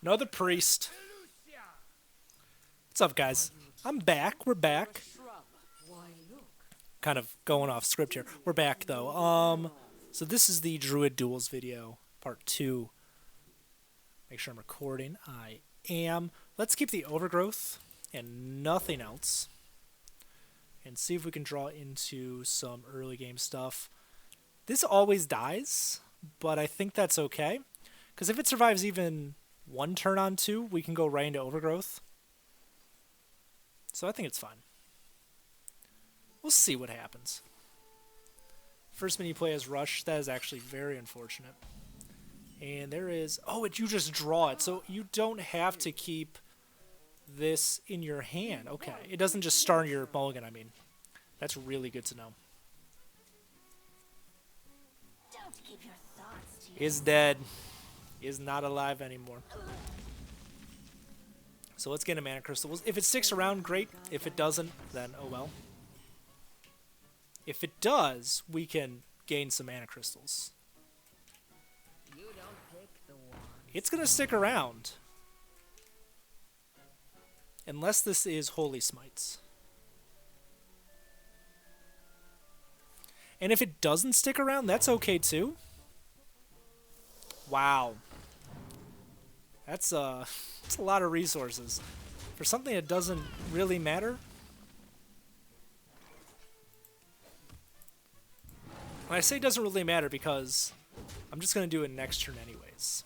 Another priest. What's up, guys? I'm back. We're back. Kind of going off script here. We're back though. So this is the Druid Duels video, part 2. Make sure I'm recording. I am. Let's keep the overgrowth and nothing else. And see if we can draw into some early game stuff. This always dies, but I think that's okay. Because if it survives even one turn on 2, we can go right into overgrowth. So I think it's fine. We'll see what happens. First mini play as Rush. That is actually very unfortunate. And there is... Oh, you just draw it. So you don't have to keep this in your hand. Okay. It doesn't just start your mulligan, I mean. That's really good to know. Is dead. Is not alive anymore. So let's get a mana crystal. If it sticks around, great. If it doesn't, then oh well. If it does, we can gain some mana crystals. It's going to stick around. Unless this is Holy Smites. And if it doesn't stick around, that's okay too. Wow. That's a lot of resources. For something that doesn't really matter. When I say it doesn't really matter because I'm just going to do it next turn anyways.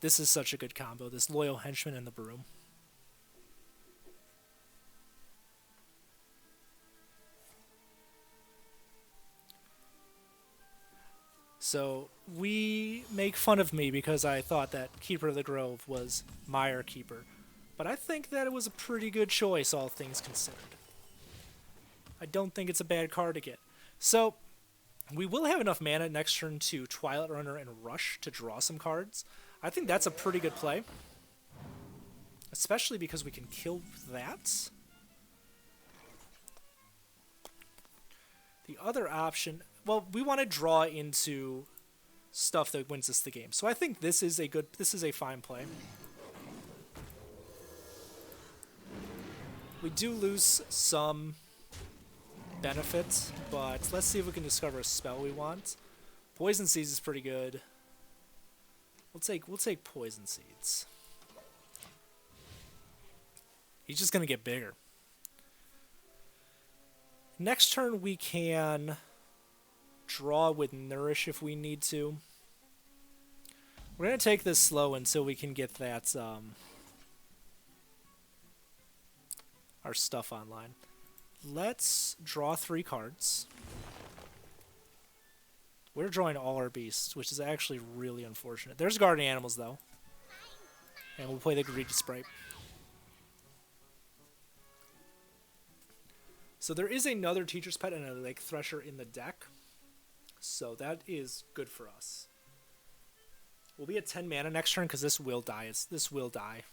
This is such a good combo, this Loyal Henchman and the Broom. So, we make fun of me because I thought that Keeper of the Grove was Mire Keeper. But I think that it was a pretty good choice, all things considered. I don't think it's a bad card to get. So, we will have enough mana next turn to Twilight Runner and Rush to draw some cards. I think that's a pretty good play. Especially because we can kill that. The other option... Well, we want to draw into stuff that wins us the game. So I think this is a fine play. We do lose some benefits, but let's see if we can discover a spell we want. Poison Seeds is pretty good. We'll take Poison Seeds. He's just gonna get bigger. Next turn we can draw with Nourish if we need to. We're going to take this slow until we can get that our stuff online. Let's draw 3 cards. We're drawing all our beasts, which is actually really unfortunate. There's Guardian Animals, though. And we'll play the Greedy Sprite. So there is another Teacher's Pet and a Lake Thresher in the deck. So that is good for us. We'll be at 10 mana next turn because this will die. This will die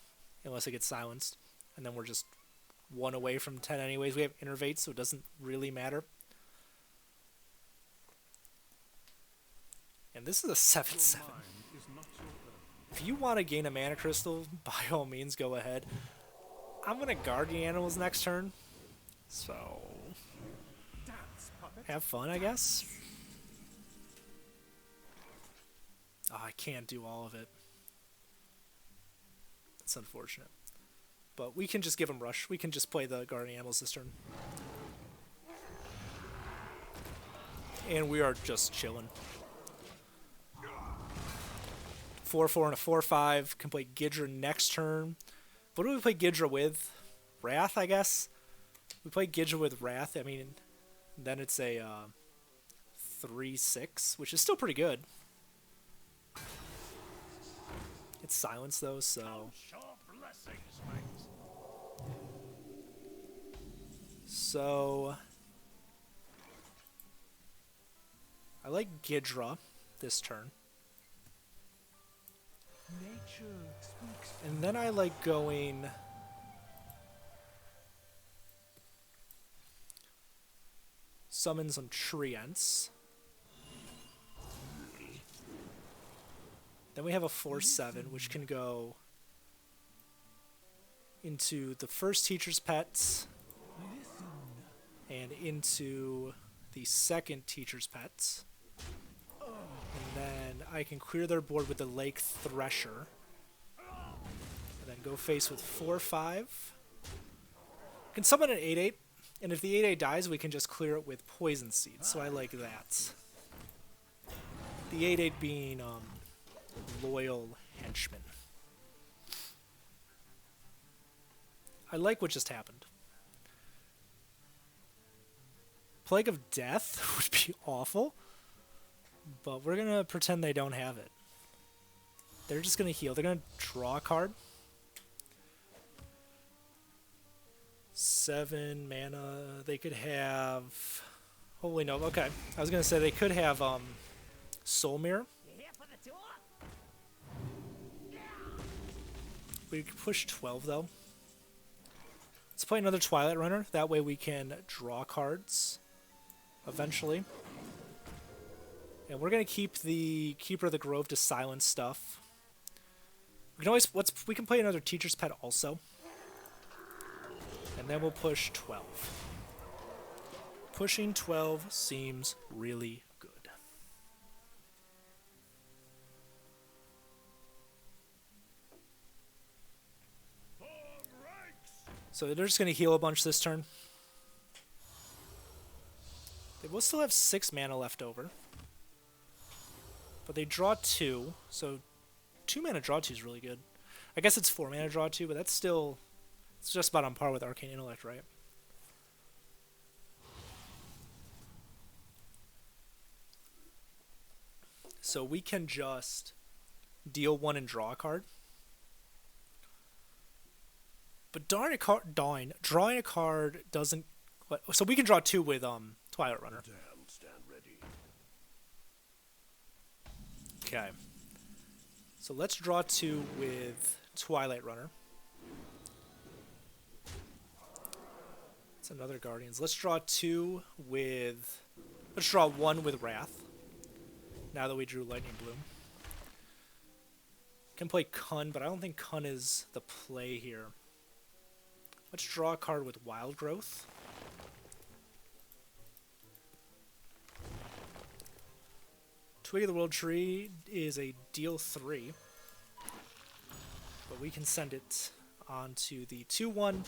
unless it gets silenced. And then we're just 1 away from 10 anyways. We have Innervate, so it doesn't really matter. And this is a 7/7. If you want to gain a mana crystal, by all means, go ahead. I'm going to Guardian Animals next turn. So, have fun, I guess. Oh, I can't do all of it. It's unfortunate. But we can just give him Rush. We can just play the Guardian Animals this turn. And we are just chilling. 4/4 and a 4/5. Can play Gidra next turn. What do we play Gidra with? Wrath, I guess? We play Gidra with Wrath. I mean, then it's a 3/6, which is still pretty good. It's silence though, so... So... I like Gidra this turn. And then I like going... Summon some Treants. Then we have a 4/7, which can go into the first teacher's pets and into the second teacher's pets. And then I can clear their board with the Lake Thresher. And then go face with 4/5. Can summon an 8/8, and if the 8/8 dies, we can just clear it with Poison Seed, so I like that. The 8/8 being Loyal Henchman. I like what just happened. Plague of Death would be awful, but we're going to pretend they don't have it. They're just going to heal. They're going to draw a card. 7 mana. They could have... Holy no. Okay. I was going to say they could have Soul Mirror. We could push 12 though. Let's play another Twilight Runner. That way we can draw cards eventually. And we're going to keep the Keeper of the Grove to silence stuff. We can always we can play another Teacher's Pet also. And then we'll push 12. Pushing 12 seems really good. So they're just going to heal a bunch this turn. They will still have 6 mana left over. But they draw 2, so 2 mana draw 2 is really good. I guess it's 4 mana draw 2, but that's still... It's just about on par with Arcane Intellect, right? So we can just deal 1 and draw a card. But drawing a card doesn't... So we can draw 2 with Twilight Runner. Okay. So let's draw 2 with Twilight Runner. It's another Guardians. Let's draw 2 with... Let's draw 1 with Wrath. Now that we drew Lightning Bloom. Can play Kun, but I don't think Kun is the play here. Let's draw a card with Wild Growth. Twig of the World Tree is a deal 3. But we can send it onto the 2/1.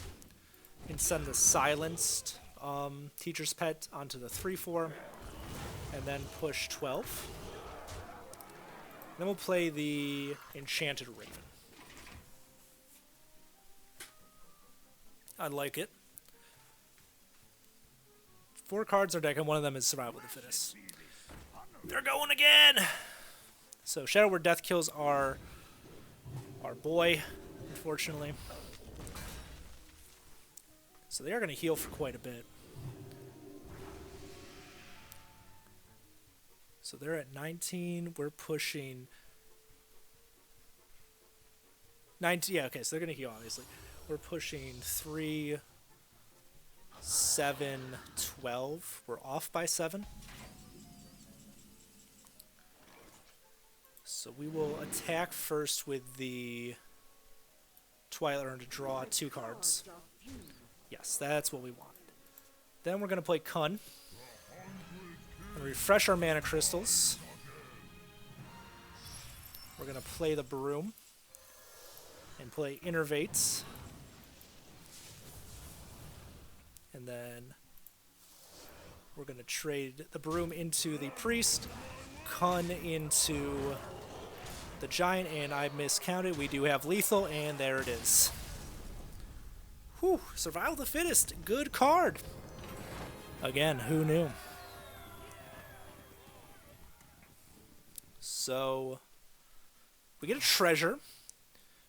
We can send the Silenced Teacher's Pet onto the 3/4. And then push 12. Then we'll play the Enchanted Raven. I like it. 4 cards are deck, and one of them is Survival of the Fittest. They're going again! So Shadow Word Death kills our boy, unfortunately. So they are going to heal for quite a bit. So they're at 19. We're pushing 19. Yeah, okay, so they're going to heal, obviously. We're pushing 3, 7, 12. We're off by 7. So we will attack first with the Twilight Runner to draw 2 cards. Yes, that's what we wanted. Then we're going to play Kun. And refresh our mana crystals. We're going to play the Broom. And play Innervates. And then we're going to trade the Broom into the Priest. Kun into the Giant, and I miscounted. We do have Lethal, and there it is. Whew, Survival of the Fittest. Good card. Again, who knew? So, we get a treasure.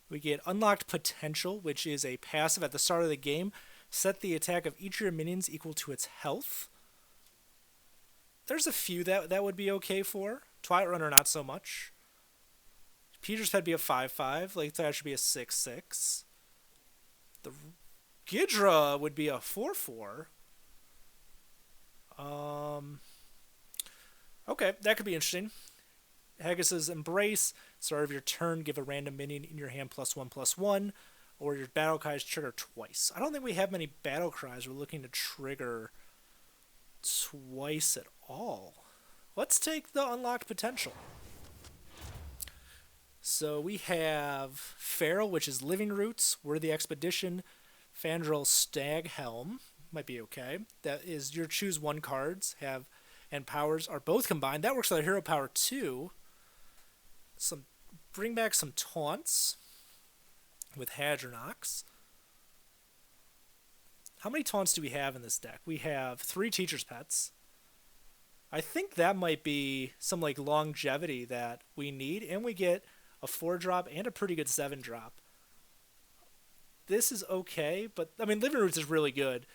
We get Unlocked Potential, which is a passive at the start of the game. Set the attack of each of your minions equal to its health. There's a few that would be okay for. Twilight Runner, not so much. Peter's Pet be a 5/5. Lake Thresher should be a 6/6. The Gidra would be a 4/4. Okay, that could be interesting. Haggis' Embrace. Start of your turn, give a random minion in your hand +1/+1, or your battle cries trigger twice. I don't think we have many battle cries we're looking to trigger twice at all. Let's take the unlocked potential. So we have Feral, which is Living Roots, Worthy Expedition, Fandral Stag Helm, might be okay. That is your choose one cards, have and powers are both combined. That works with our hero power too. Bring back some taunts with Hadronox. How many taunts do we have in this deck? We have 3 Teacher's Pets. I think that might be some like longevity that we need, and we get a 4-drop and a pretty good 7-drop. This is okay, but I mean Living Roots is really good,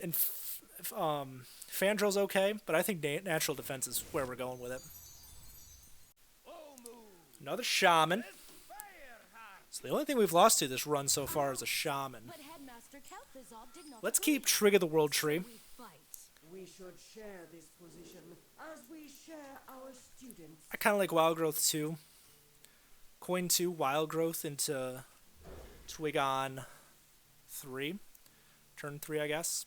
and Fandral's okay, but I think Natural Defense is where we're going with it. Another Shaman. So the only thing we've lost to this run so far is a Shaman. Let's keep Trigger the World Tree. We should share this position as we share our students. I kind of like Wild Growth too. Coin 2, Wild Growth into Twig on 3. Turn 3, I guess.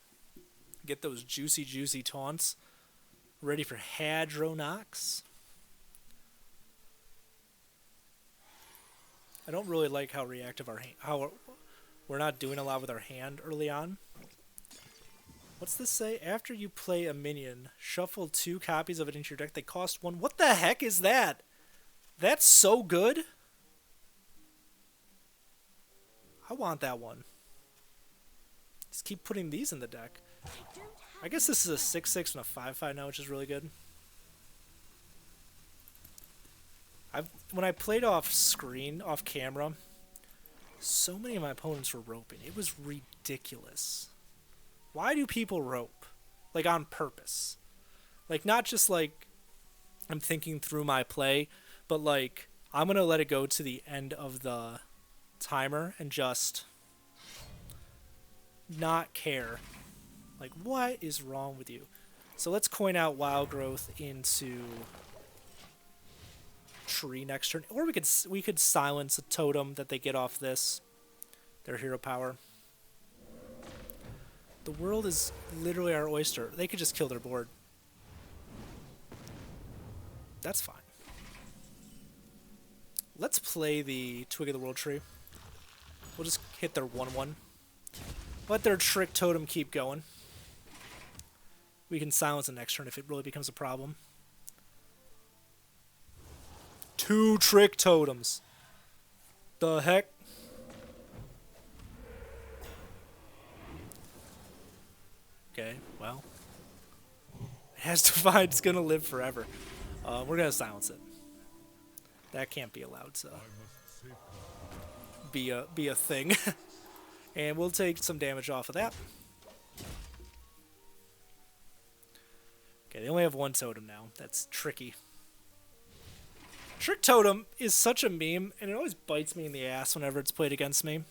Get those juicy taunts. Ready for Hadronox. I don't really like how reactive how we're not doing a lot with our hand early on. What's this say? After you play a minion, shuffle 2 copies of it into your deck. They cost 1. What the heck is that? That's so good. I want that one. Just keep putting these in the deck. I guess this is a 6/6 and a 5/5 now, which is really good. When I played off screen, off camera, so many of my opponents were roping. It was ridiculous. Why do people rope? Like on purpose. Like not just like I'm thinking through my play, but like I'm going to let it go to the end of the timer and just not care. Like what is wrong with you? So let's coin out Wild Growth into Tree next turn, or we could silence a totem that they get off this, their hero power. The world is literally our oyster. They could just kill their board. That's fine. Let's play the Twig of the World Tree. We'll just hit their 1/1. Let their Trick Totem keep going. We can silence the next turn if it really becomes a problem. 2 Trick Totems. The heck? Okay, well. It has to find it's going to live forever. We're going to silence it. That can't be allowed to be a thing. And we'll take some damage off of that. Okay, they only have 1 totem now. That's tricky. Trick Totem is such a meme, and it always bites me in the ass whenever it's played against me.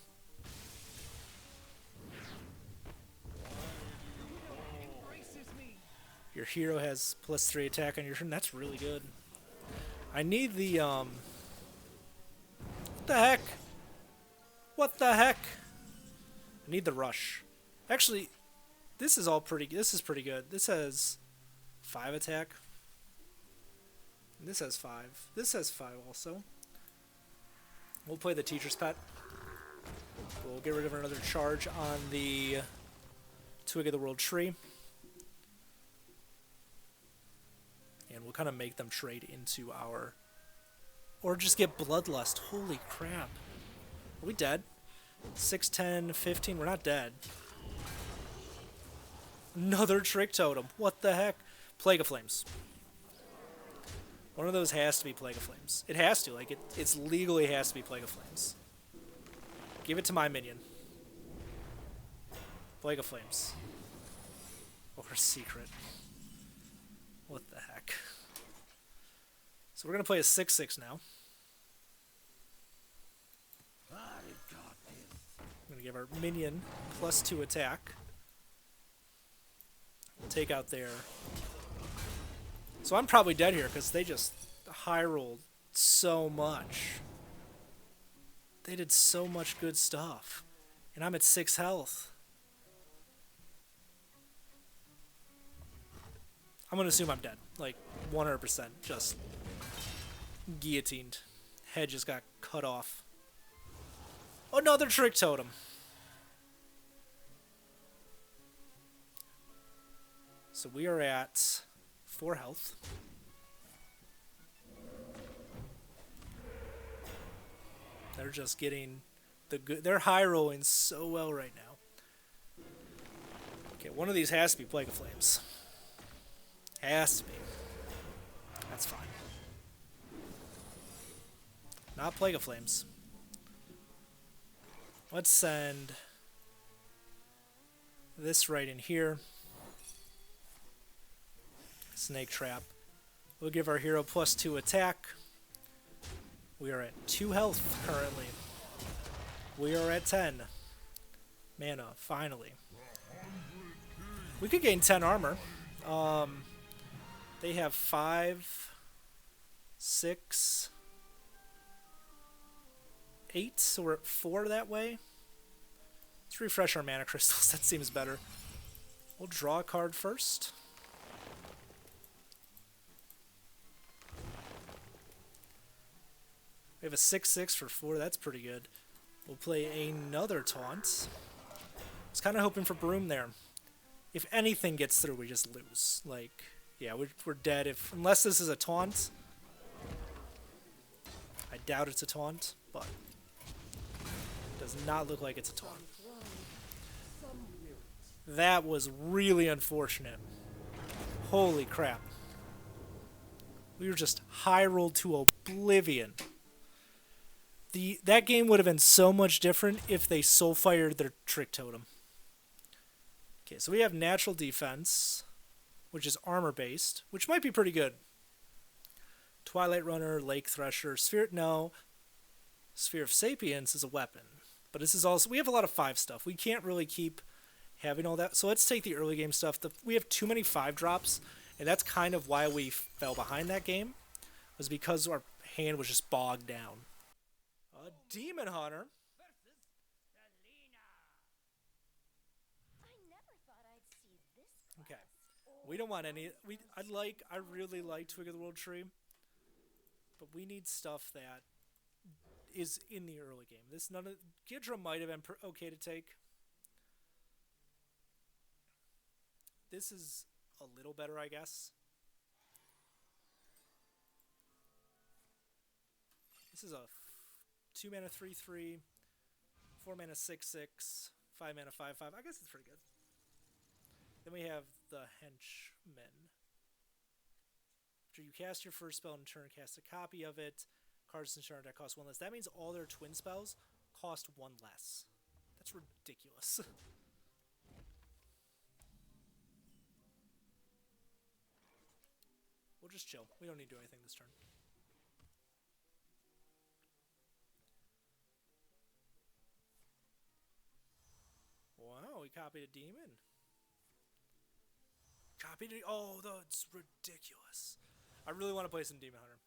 Your hero has +3 attack on your turn. That's really good. I need the, What the heck? What the heck? I need the rush. Actually, this is pretty good. This has 5 attack. And this has 5. This has 5 also. We'll play the Teacher's Pet. We'll get rid of another charge on the Twig of the World Tree. And we'll kind of make them trade into our... Or just get Bloodlust. Holy crap. Are we dead? 6, 10, 15. We're not dead. Another Trick Totem. What the heck? Plague of Flames. One of those has to be Plague of Flames. It has to. Like, it's legally has to be Plague of Flames. Give it to my minion. Plague of Flames. Or Secret. What the heck? So we're going to play a 6/6 now. I'm going to give our minion +2 attack. We'll take out their... So I'm probably dead here because they just high rolled so much. They did so much good stuff. And I'm at 6 health. I'm going to assume I'm dead. Like, 100%. Just guillotined. Head just got cut off. Another trick totem. So we are at 4 health. They're just getting the good. They're high rolling so well right now. Okay, one of these has to be Plague of Flames. Has to be. That's fine. Not Plague of Flames. Let's send this right in here. Snake Trap. We'll give our hero +2 attack. We are at 2 health currently. We are at 10 mana, finally. We could gain 10 armor. They have 5, 6, 8, so we're at 4 that way. Let's refresh our mana crystals. That seems better. We'll draw a card first. We have a 6/6 for 4. That's pretty good. We'll play another taunt. I was kind of hoping for Broom there. If anything gets through, we just lose. Like, yeah, we're dead. Unless this is a taunt. I doubt it's a taunt, but it does not look like it's a taunt. That was really unfortunate. Holy crap. We were just high rolled to oblivion. That game would have been so much different if they soul fired their trick totem. Okay, so we have natural defense, which is armor based, which might be pretty good. Twilight Runner, Lake Thresher, Sphere of Sapience is a weapon. But this is also, we have a lot of 5 stuff. We can't really keep having all that. So let's take the early game stuff. We have too many 5 drops, and that's kind of why we fell behind that game, was because our hand was just bogged down. A Demon Hunter. Okay. We don't want any. I really like Twig of the World Tree, but we need stuff that is in the early game. Gidra might have been okay to take. This is a little better, I guess. This is a 2 mana 3/3, 4 mana 6/6, 5 mana 5/5. I guess it's pretty good. Then we have the Henchmen. After you cast your first spell in turn, cast a copy of it. Cards in turn that cost 1 less. That means all their twin spells cost 1 less. That's ridiculous. We'll just chill. We don't need to do anything this turn. Wow, we copied a demon. Oh, that's ridiculous. I really want to play some Demon Hunter.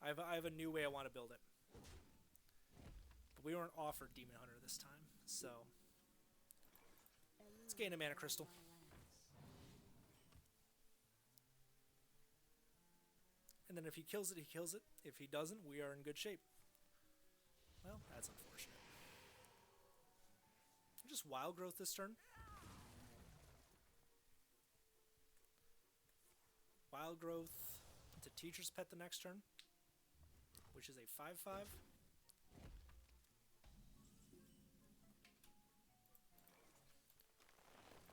I have a new way I want to build it. But we weren't offered Demon Hunter this time, so let's gain a mana crystal. And then if he kills it, he kills it. If he doesn't, we are in good shape. Well, that's unfortunate. Just Wild Growth this turn. Wild Growth into Teacher's Pet the next turn, which is a 5/5.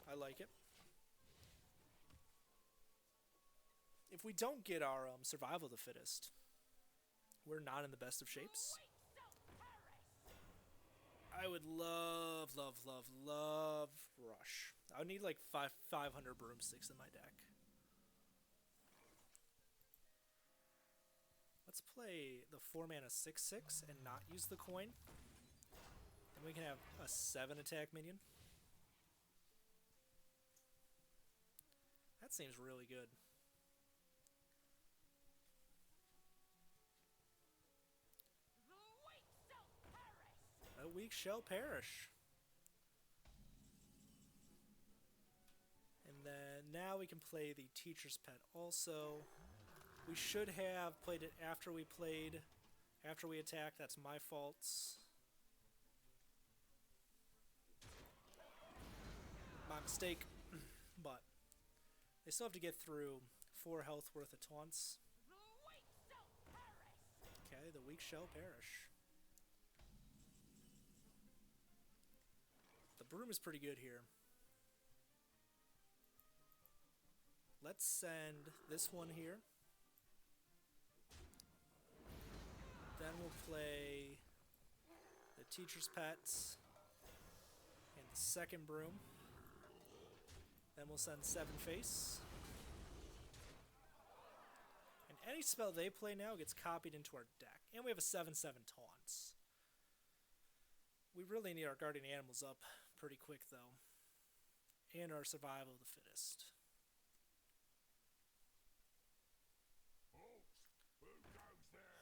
I like it. If we don't get our Survival of the Fittest, we're not in the best of shapes. I would love Rush. I would need like 500 Broomsticks in my deck. Let's play the 4 mana 6/6 and not use the coin. Then we can have a 7 attack minion. That seems really good. weak shall perish. And then now we can play the teacher's pet also. We should have played it after we attacked. That's my fault. My mistake. But they still have to get through 4 health worth of taunts. Okay, the weak shall perish. The broom is pretty good here. Let's send this one here. Then we'll play the teacher's pets and the second broom. Then we'll send 7 face. And any spell they play now gets copied into our deck. And we have a 7/7 taunts. We really need our guardian animals up pretty quick though. And our survival of the fittest.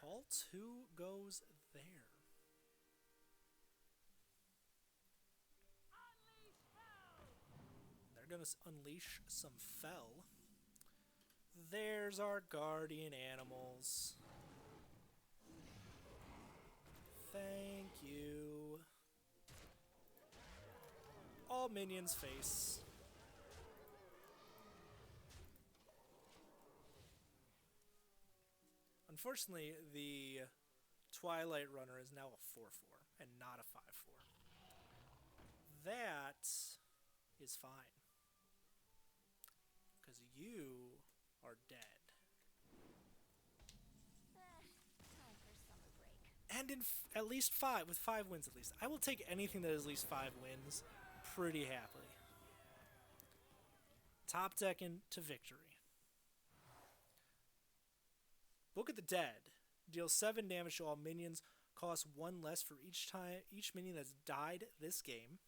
Halt, who goes there? They're gonna unleash some fel. There's our guardian animals. Thank you. All minions face. Unfortunately, the Twilight Runner is now a 4/4 and not a 5/4. That is fine. Because you are dead. Time for summer break. And in at least 5, with 5 wins at least. I will take anything that is at least 5 wins pretty happily. Top decking to victory. Book of the Dead. Deals 7 damage to all minions. Costs 1 less for each minion that's died this game.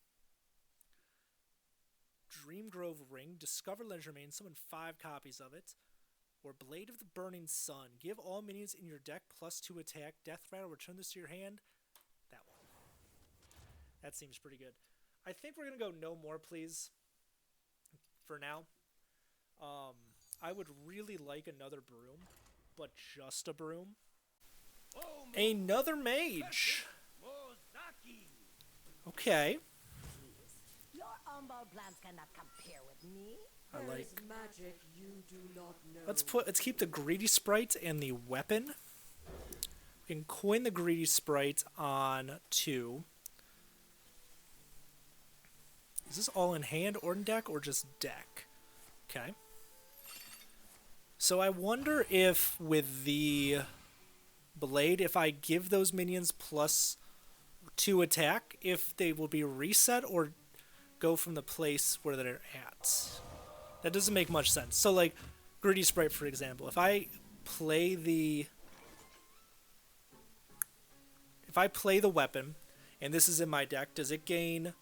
Dreamgrove Ring. Discover Legend Remains. Summon 5 copies of it. Or Blade of the Burning Sun. Give all minions in your deck +2 attack. Death Rattle. Return this to your hand. That one. That seems pretty good. I think we're going to go no more, please. For now. I would really like another broom. But just a broom. Another mage. Okay. Your ombud plans cannot compare with me. I There is like. magic you do not know. Let's keep the greedy sprite and the weapon. We can coin the greedy sprite on 2. Is this all in hand or in deck or just deck? Okay. So I wonder if with the blade, if I give those minions +2 attack, if they will be reset or go from the place where they're at. That doesn't make much sense. So like Greedy Sprite, for example, if I play the weapon and this is in my deck, does it become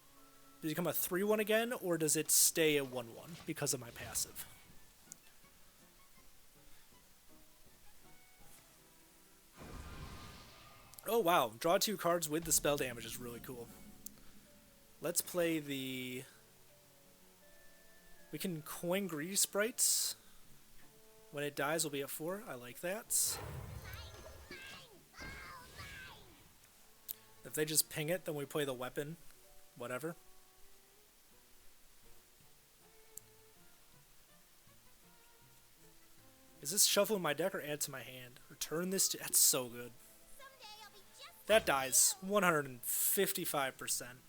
a 3/1 again, or does it stay a 1/1 because of my passive? Oh wow, draw 2 cards with the spell damage is really cool. Let's play the... We can coin Greedy Sprites. When it dies, we'll be at 4. I like that. If they just ping it, then we play the weapon. Whatever. Is this shuffle in my deck or add to my hand? Return this to... That's so good. That dies 155%.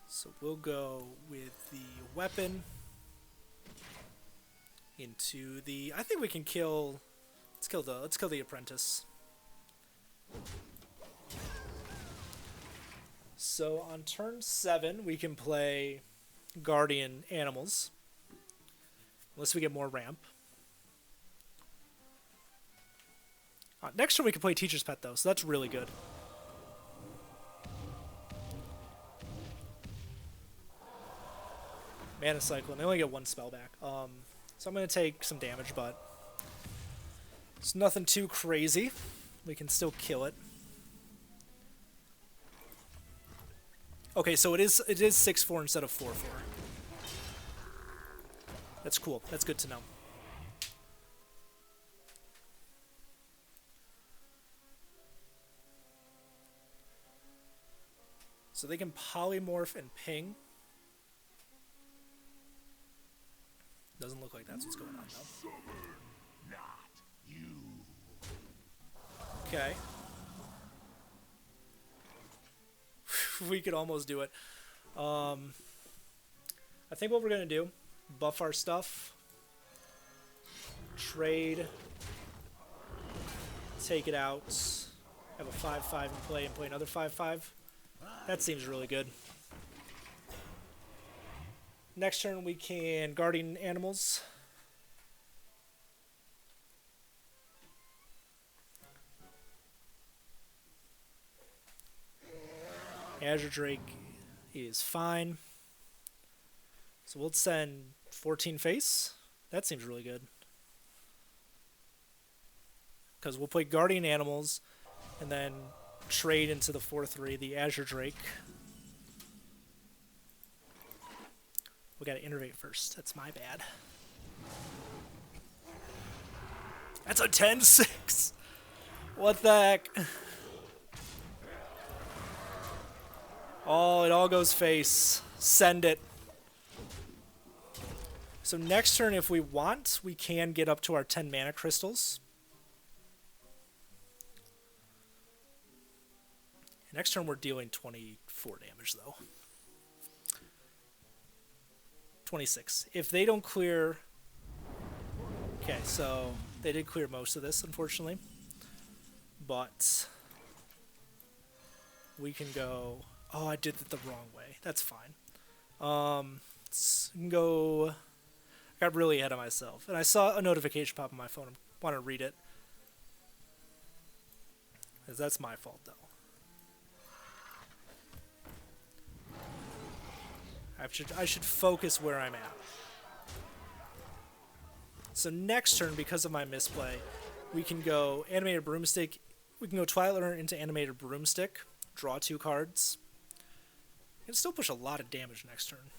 So we'll go with the weapon into the... I think we can kill... Let's kill the apprentice. So on turn 7 we can play guardian animals. Unless we get more ramp. Next turn we can play Teacher's Pet though, so that's really good. Mana Cyclone, they only get 1 spell back. So I'm going to take some damage, but it's nothing too crazy. We can still kill it. Okay, so it is 6-4 instead of 4-4. That's cool. That's good to know. So they can polymorph and ping. Doesn't look like that's what's going on though. Okay. We could almost do it. I think what we're gonna do, buff our stuff, trade, take it out, have a 5-5 in play and play another 5-5. That seems really good. Next turn we can guardian animals. Azure Drake is fine. So we'll send 14 face. That seems really good. Because we'll play guardian animals and then trade into the 4-3, the Azure Drake. We gotta innervate first. That's my bad. That's a 10-6. What the heck? Oh, it all goes face. Send it. So next turn, if we want, we can get up to our 10 mana crystals. Next turn, we're dealing 24 damage, though. 26. If they don't clear... Okay, so they did clear most of this, unfortunately. But we can go... Oh, I did it the wrong way. That's fine. We can go... I got really ahead of myself. And I saw a notification pop on my phone. I want to read it. Because that's my fault, though. I should focus where I'm at. So next turn, because of my misplay, we can go Animated Broomstick. We can go Twilight Learner into Animated Broomstick. Draw 2 cards. We can still push a lot of damage next turn.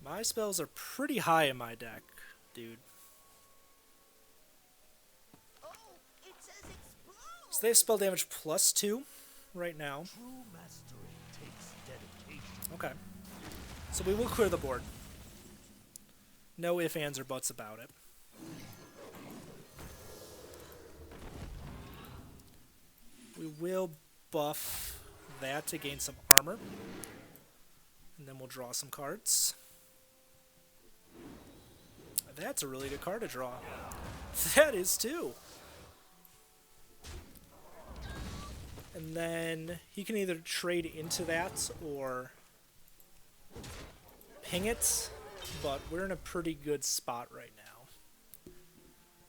My spells are pretty high in my deck, dude. So they have spell damage +2 right now. Okay. So we will clear the board. No ifs, ands, or buts about it. We will buff that to gain some armor. And then we'll draw some cards. That's a really good card to draw. That is too. And then he can either trade into that or ping it, but we're in a pretty good spot right now,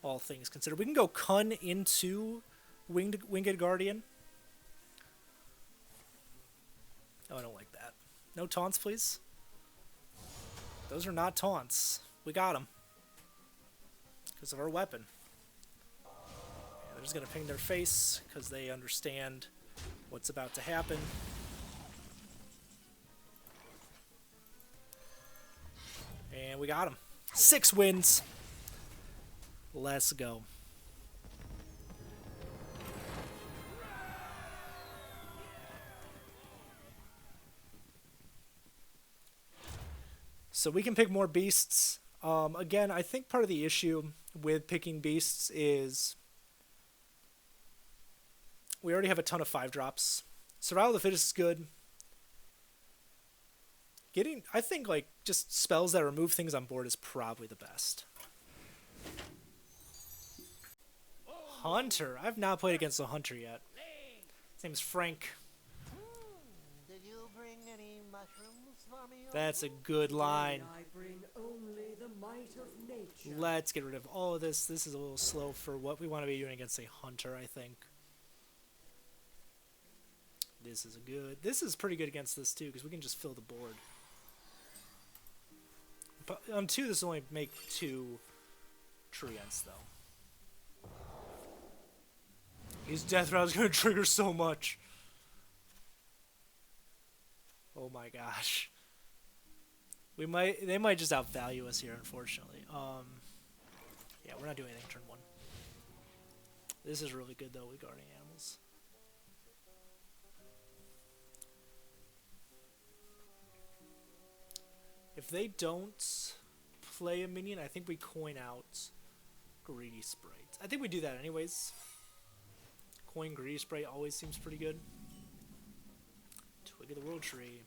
all things considered. We can go Kun into Winged Guardian. Oh, I don't like that. No taunts, please. Those are not taunts. We got them. Because of our weapon. Yeah, they're just going to ping their face because they understand what's about to happen. And we got him. 6 wins. Let's go. So we can pick more beasts. Again, I think part of the issue with picking beasts is we already have a ton of 5-drops. Survival of the Fittest is good. I think, like, just spells that remove things on board is probably the best. Hunter. I've not played against a Hunter yet. His name's Frank. Did you bring any mushrooms for me? That's a good line. I bring only the might of nature. Let's get rid of all of this. This is a little slow for what we want to be doing against a Hunter, I think. This is good. This is pretty good against this too, because we can just fill the board. But on 2, this will only make 2 Treants, though. His Death Rattle is going to trigger so much. Oh my gosh. They might just outvalue us here, unfortunately. Yeah, we're not doing anything turn 1. This is really good, though, with guarding animals. If they don't play a minion, I think we coin out Greedy Sprite. I think we do that anyways. Coin Greedy Sprite always seems pretty good. Twig of the World Tree.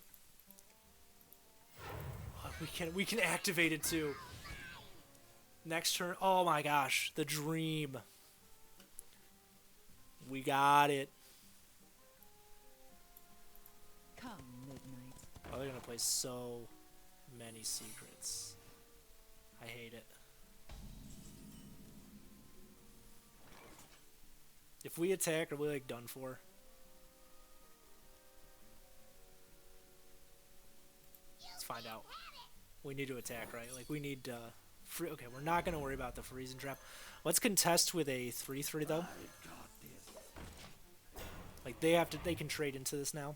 Oh, we can activate it too. Next turn. Oh my gosh, the dream. We got it. Come midnight. Oh, they're gonna play so many secrets. I hate it. If we attack, are we like done for? Let's find out. We need to attack, right? Like we need free. Okay, we're not gonna worry about the freezing trap. Let's contest with a 3/3 though. Like they can trade into this now.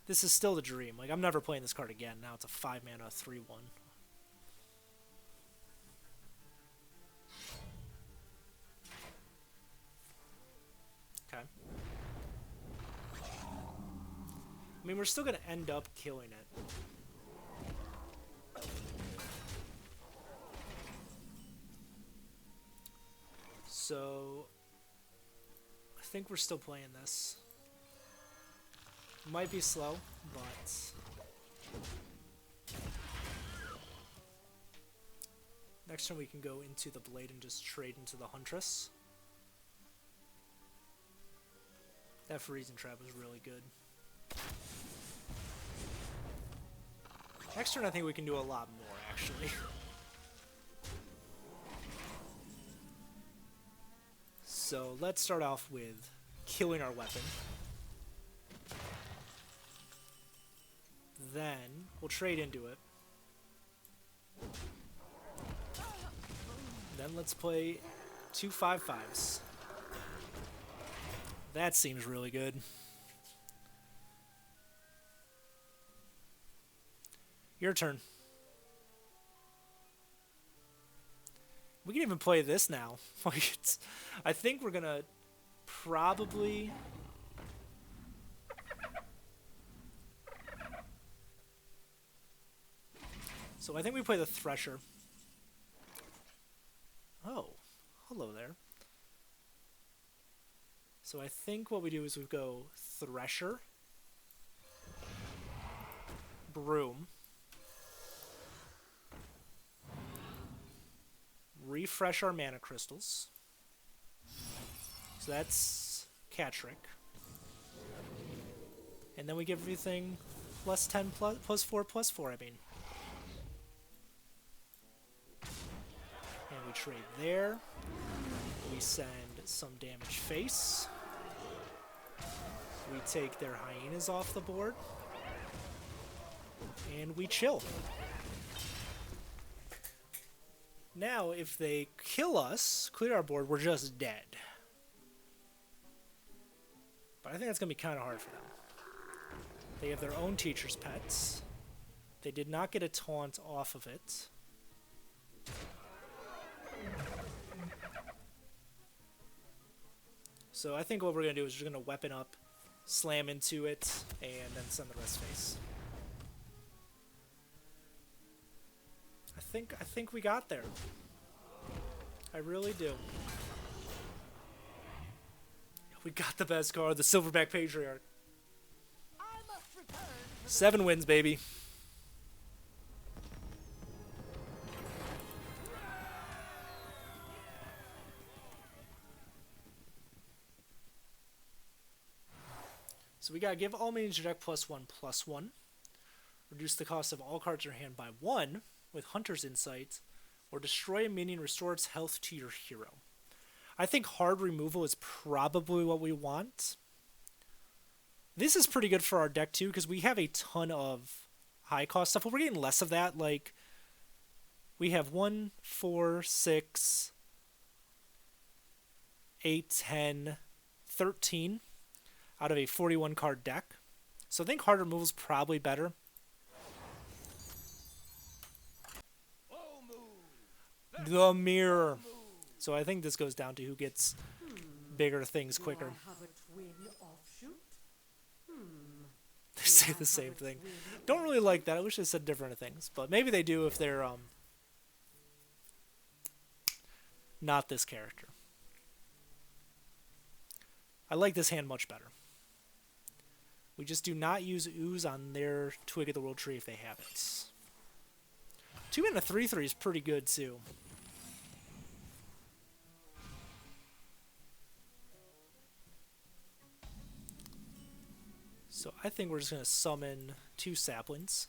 This is still the dream. Like I'm never playing this card again. Now it's a 5-mana 3/1. Okay. I mean, we're still gonna end up killing it. So I think we're still playing this. Might be slow, but next turn we can go into the Blade and just trade into the Huntress. That freezing trap was really good. Next turn I think we can do a lot more, actually. So let's start off with killing our weapon. Then we'll trade into it. Then let's play 2 5/5s. That seems really good. Your turn. We can even play this now. I think we're gonna probably. So I think we play the Thresher. Oh, hello there. So I think what we do is we go Thresher, Broom, refresh our mana crystals. So that's Catrick. And then we give everything +10, +4, I mean. And we trade there. We send some damage face. We take their hyenas off the board. And we chill. Now, if they kill us, clear our board, we're just dead. But I think that's going to be kind of hard for them. They have their own teacher's pets. They did not get a taunt off of it. So I think what we're going to do is we're going to weapon up, slam into it, and then send the rest face. I think we got there. I really do. We got the best card, the Silverback Patriarch. 7 wins, baby. So we gotta give all minions your deck +1/+1. Reduce the cost of all cards in your hand by 1 with Hunter's Insight, or destroy a minion, restore its health to your hero. I think hard removal is probably what we want. This is pretty good for our deck too, because we have a ton of high cost stuff, but we're getting less of that. Like, we have 1, 4, 6, 8, 10, 13 out of a 41 card deck. So I think hard removal is probably better. The mirror. So I think this goes down to who gets bigger things Do quicker. I have a twin offshoot? They say the same thing. Don't really like that. I wish they said different things, but maybe they do if they're not this character. I like this hand much better. We just do not use ooze on their Twig of the World Tree if they have it. 2 and a 3/3 is pretty good too. So I think we're just going to summon 2 saplings.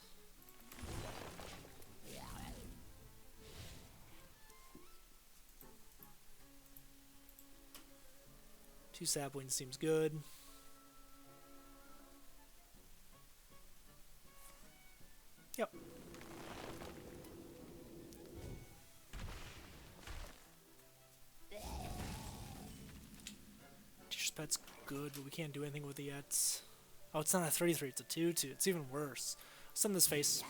Two saplings seems good. Yep. Teacher's Pet's good, but we can't do anything with it yet. Oh, it's not a 3/3, it's a 2/2. It's even worse. Send this face.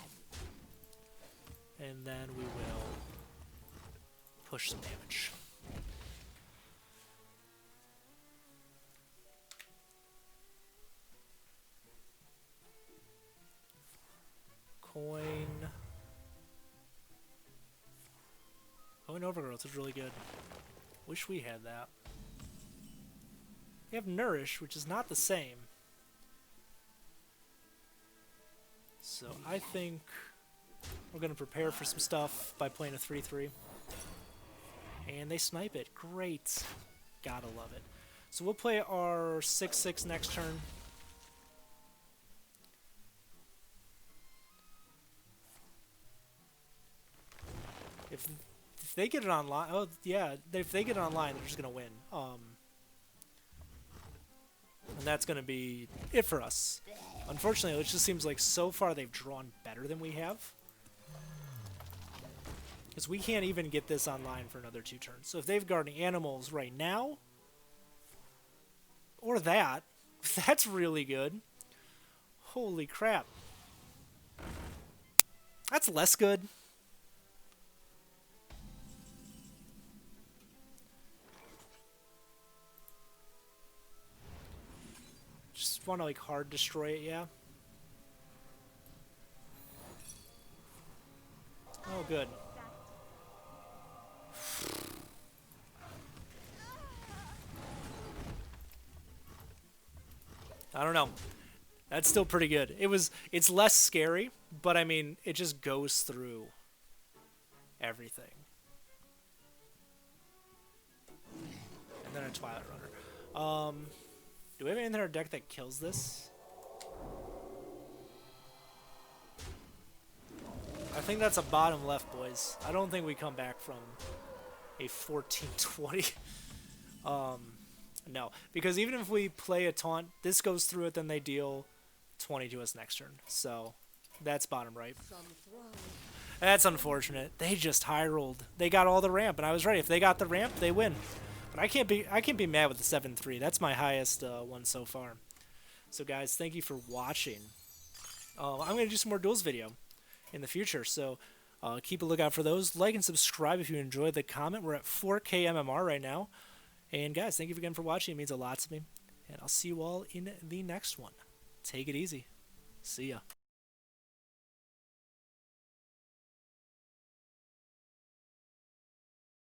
And then we will push some damage. Coin. Coin Overgrowth is really good. Wish we had that. We have Nourish, which is not the same. So I think we're going to prepare for some stuff by playing a 3/3. And they snipe it. Great. Gotta love it. So we'll play our 6/6 next turn. If they get it online, oh yeah, if they get it online, they're just gonna win. And that's gonna be it for us. Unfortunately, it just seems like so far they've drawn better than we have, because we can't even get this online for another 2 turns. So if they've guarding animals right now, or that's really good. Holy crap, that's less good. Just want to like hard destroy it, yeah. Oh, good. I don't know. That's still pretty good. It's less scary, but I mean, it just goes through everything. And then a Twilight Runner. Do we have anything in our deck that kills this? I think that's a bottom left, boys. I don't think we come back from a 14-20. No, because even if we play a taunt, this goes through it, then they deal 20 to us next turn. So that's bottom right. That's unfortunate. They just high rolled. They got all the ramp, and I was right. If they got the ramp, they win. But I can't be mad with the 7-3. That's my highest one so far. So guys, thank you for watching. I'm gonna do some more duels video in the future, so keep a lookout for those. Like and subscribe if you enjoyed the comment. We're at 4K MMR right now. And guys, thank you again for watching. It means a lot to me. And I'll see you all in the next one. Take it easy. See ya.